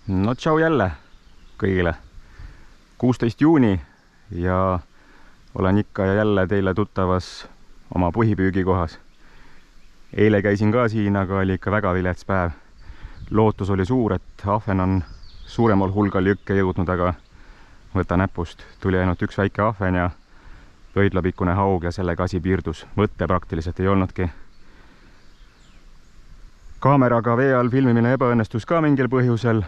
No tšau jälle kõigile. 16 juuni ja olen ikka ja jälle teile tuttavas oma põhipüügikohas. Eile käisin ka siin, aga oli ikka väga vilets päev. Lootus oli suur, et ahven on suuremal hulgal jõkke jõudnud, aga võta näpust. Tuli ainult üks väike ahven ja pöidlapikkune haug ja sellega asi piirdus. Võtte praktiliselt ei olnudki. Kaameraga vee all filmimine ebaõnnestus ka mingil põhjusel.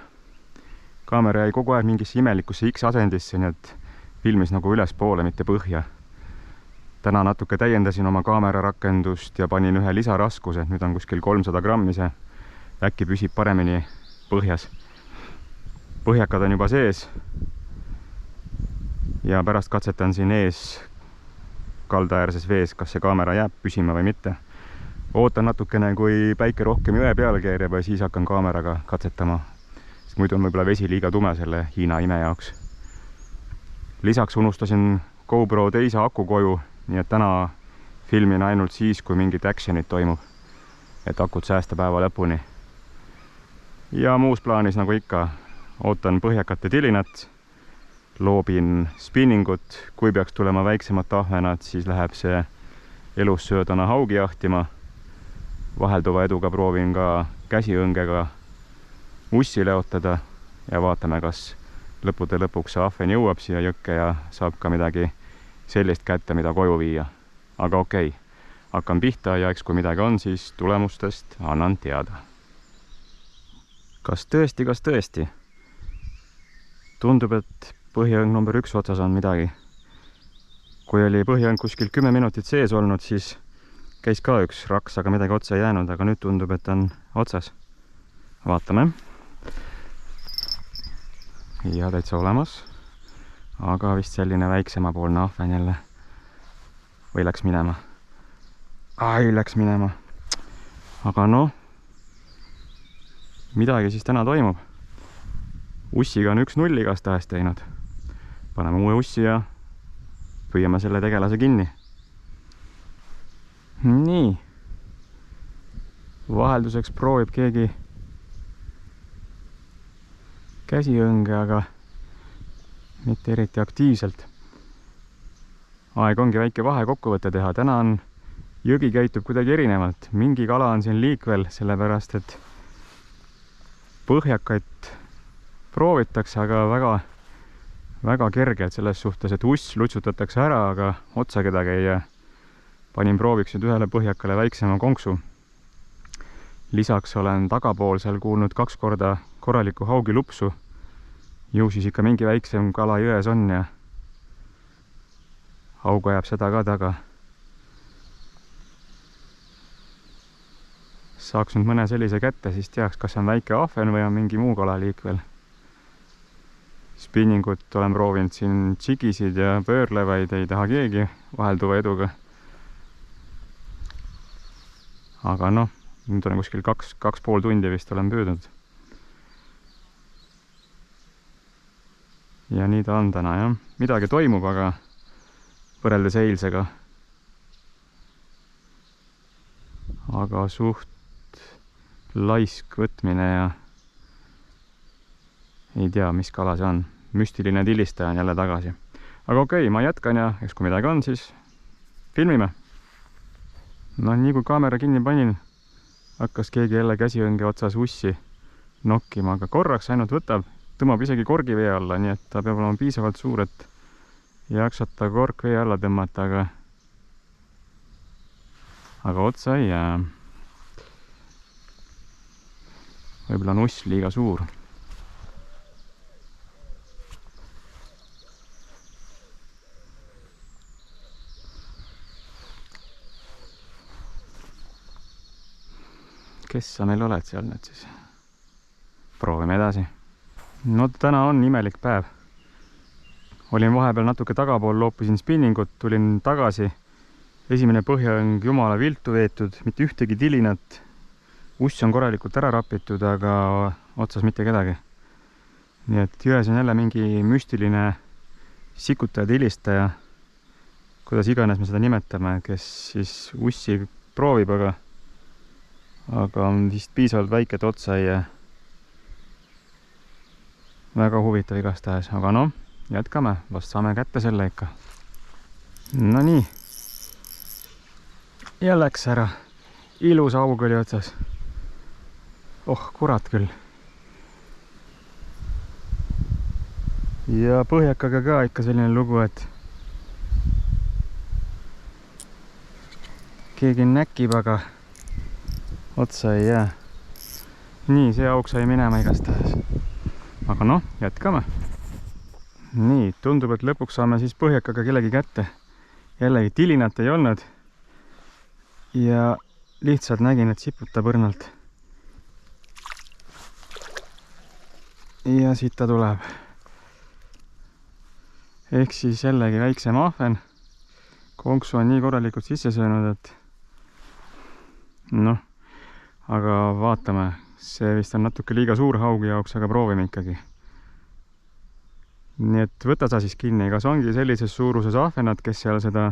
Kaamera jäi kogu aeg mingisse imelikusse X-asendisse, nii et filmis nagu ülespoole, mitte põhja. Täna natuke täiendasin oma kaamera rakendust ja panin ühe lisaraskuse, nüüd on kuskil 300 grammi see. Äkki püsib paremini põhjas. Põhjakad on juba sees ja pärast katsetan siin ees kaldaäärses vees, kas see kaamera jääb püsima või mitte. Ootan natukene, kui päike rohkem jõe peale keerab ja siis hakkan kaameraga katsetama. Muidu on võib-olla vesi liiga tume selle Hiina ime jaoks. Lisaks unustasin GoPro teise aku koju, nii et täna filmin ainult siis, kui mingit actionit toimub, et akut säästa päeva lõpuni. Ja muus plaanis nagu ikka, ootan põhjakate tilinat, loobin spinningut, kui peaks tulema väiksemad ahvenad, siis läheb see elussöödana haugi jahtima. Vahelduva eduga proovin ka käsiõngega ussi leotada ja vaatame, kas lõppude lõpuks see ahven jõuab siia jõkke ja saab ka midagi sellist kätte, mida koju viia. Aga okei, hakkan pihta ja eks kui midagi on, siis tulemustest annan teada. Kas tõesti? Tundub, et põhiõng number 1 otsas on midagi. Kui oli põhiõng kuskil 10 minutit sees olnud, siis käis ka üks raks, aga midagi otsa ei jäänud, aga nüüd tundub, et on otsas. Vaatame. Ja täitsa olemas. Aga vist selline väiksemapoolne ahven jälle. Või läks minema? Ai, läks minema. Aga noh, midagi siis täna toimub. Ussiga on 1-0 igastahes teinud. Paneme uue ussi ja püüame selle tegelase kinni. Nii. Vahelduseks proovib keegi käsiõnge, aga mitte eriti aktiivselt. Aeg ongi väike vahekokkuvõte teha. Täna on jõgi käitub kuidagi erinevalt. Mingi kala on siin liikvel, sellepärast et põhjakaid proovitakse, aga väga kergelt selles suhtes, et uss lutsutatakse ära, aga otsa kedagi ei jää. Panin prooviks nüüd ühele põhjakale väiksema konksu. Lisaks olen tagapoolsel kuulnud 2 korda korralikku haugi lupsu. Ju siis ikka mingi väiksem kala jões on ja hauga jääb seda ka taga. Saaks nüüd mõne sellise kätte, siis teaks, kas on väike ahven või on mingi muu kala liikvel. Spinningut olen proovinud siin tsigisid ja pöörlevaid, ei taha keegi vahelduva eduga. Aga noh, nüüd olen kuskil 2,5 tundi vist olen püüdnud. Ja nii ta on täna, jah. Midagi toimub, aga võrreldes eilsega. Aga suht laisk võtmine ja ei tea, mis kala see on. Müstiline tilistaja on jälle tagasi. Aga okei, ma jätkan ja eks kui midagi on, siis filmime. No nii kui kaamera kinni panin, hakkas keegi jälle käsiõnge otsas ussi nokkima, aga korraks ainult võtab, tõmbab isegi korgi vee alla, nii et ta peab olema piisavalt suur, et jaksata kork vee alla tõmmata, aga otsa ei jää. Võib-olla on uss liiga suur. Kes sa meil oled seal nüüd siis? Proovime edasi. No täna on imelik päev. Olin vahepeal natuke tagapool, loopisin spinningut, tulin tagasi. Esimene põhjaõng jumala viltu veetud, mitte ühtegi tilinat. Uss on korralikult ära rapitud, aga otsas mitte kedagi. Nii et jões on jälle mingi müstiline sikutaja tilistaja, kuidas iganes me seda nimetame, kes siis ussi proovib, aga on vist piisavalt väike, et otsa ei jää. väga huvitav igastahes, aga noh, jätkame, vast saame kätte selle ikka. No nii. Ja läks ära. Ilus aug oli otsas. Oh, kurat küll. Ja põhjakaga ka ikka selline lugu, et keegi näkib, aga otsa ei jää. Nii, see auk sai minema igastahes. Aga noh, jätkame. Nii, tundub, et lõpuks saame siis põhjakaga kellegi kätte. Jällegi tilinat ei olnud. Ja lihtsalt nägin, et siputab õrnalt. Ja siit ta tuleb. Ehk siis jällegi väiksem ahven. Konksu on nii korralikult sisse söönud, et noh, aga vaatame. See vist on natuke liiga suur haugi jaoks, aga proovime ikkagi. Nii et võta sa siis kinni, kas ongi sellises suuruses ahvenad, kes seal seda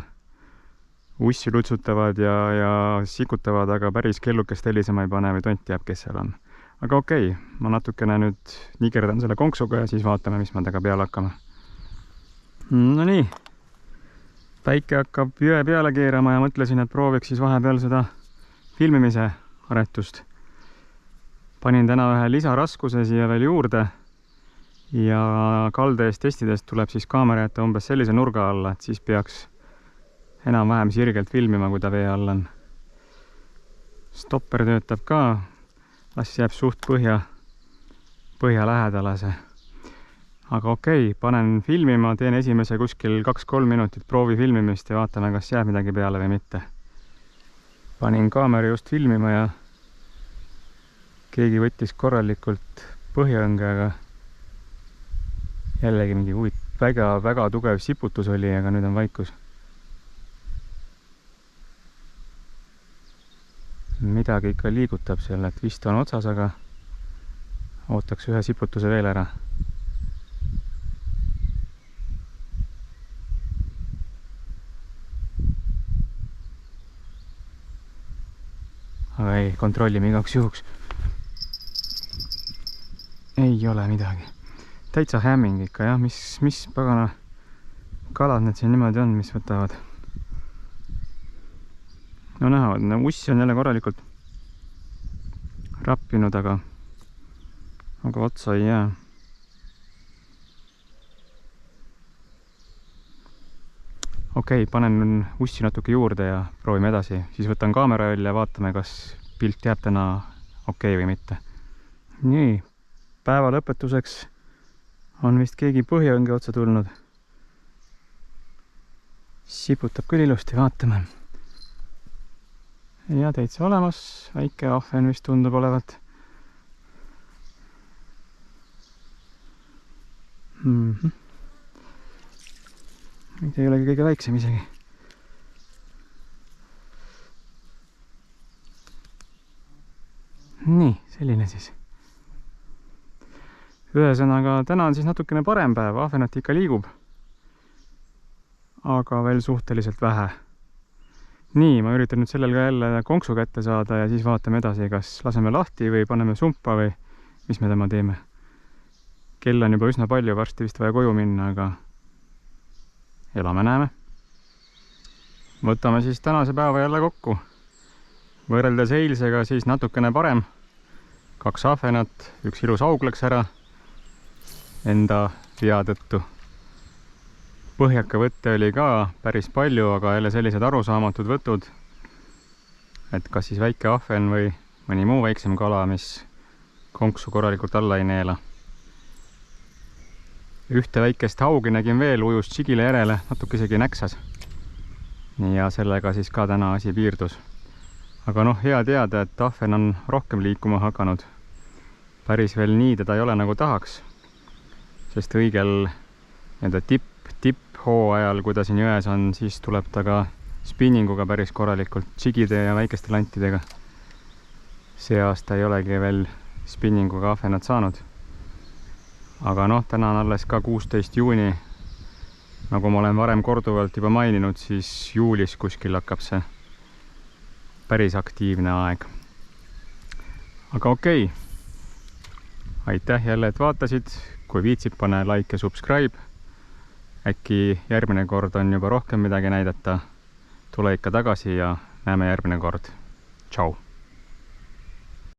ussi lutsutavad ja sikutavad, aga päris kellukest helisema ei pane või tont teab, kes seal on. Aga okei, ma natukene nüüd nigerdan selle konksuga ja siis vaatame, mis me temaga peale hakkame. No nii, päike hakkab jõe peale keerama ja mõtlesin, et prooviks siis vahepeal seda filmimise aretust. Panin täna ühe lisaraskuse siia veel juurde ja kalde eest testidest tuleb siis kaamera jätta umbes sellise nurga alla, et siis peaks enam-vähem sirgelt filmima, kui ta vee all on. Stopper töötab ka, las jääb suht põhja lähedale see. Aga okei, panen filmima, teen esimese kuskil 2-3 minutit proovi filmimist ja vaatame, kas jääb midagi peale või mitte. Panin kaamera just filmima ja keegi võttis korralikult põhjaõnge, aga jällegi mingi väga tugev siputus oli, aga nüüd on vaikus. Midagi ikka liigutab seal, et vist on otsas, aga ootaks ühe siputuse veel ära. Aga ei, kontrollime igaks juhuks. Ei ole midagi. Täitsa hämming ikka, jah, mis pagana kalad need siin niimoodi on, mis võtavad. No näha, ussi on jälle korralikult rappinud, aga otsa ei jää. Okei, panen ussi natuke juurde ja proovime edasi. Siis võtan kaamera välja ja vaatame, kas pilt jääb täna okei või mitte. Nii, päeva lõpetuseks on vist keegi põhjaõnge otsa tulnud. Siputab küll ilusti, vaatame. Ja täitsa olemas, väike ahven vist tundub olevat. Ei olegi kõige väiksem isegi. Nii, selline siis. Ühesõnaga, täna on siis natukene parem päev, ahvenat ikka liigub. Aga veel suhteliselt vähe. Nii, ma üritan nüüd sellel ka jälle konksu kätte saada ja siis vaatame edasi, kas laseme lahti või paneme sumpa või mis me tema teeme. Kell on juba üsna palju, varsti vist vaja koju minna, aga elame-näeme. Võtame siis tänase päeva jälle kokku. Võrreldes eilsega siis natukene parem. 2 ahvenat, 1 ilus aug läks ära enda vea tõttu. Põhjaka võtte oli ka päris palju, aga jälle sellised arusaamatud võtud, et kas siis väike ahven või mõni muu väiksem kala, mis konksu korralikult alla ei neela. Ühte väikest haugi nägin veel, ujus tšigile järele, natuke isegi näksas. Ja sellega siis ka täna asi piirdus. Aga noh, hea teada, et ahven on rohkem liikuma hakanud. Päris veel nii teda ei ole nagu tahaks, sest õigel tipphooajal, kui ta siin jões on, siis tuleb ta ka spinninguga päris korralikult tšigide ja väikeste lantidega. See aasta ei olegi veel spinninguga ahvenat saanud. Aga noh, täna on alles ka 16 juuni. Nagu ma olen varem korduvalt juba maininud, siis juulis kuskil hakkab see päris aktiivne aeg. Aga okei. aitäh jälle, et vaatasid. Kui viitsid, pane like ja subscribe. Äkki järgmine kord on juba rohkem midagi näidata. Tule ikka tagasi ja näeme järgmine kord. Tšau!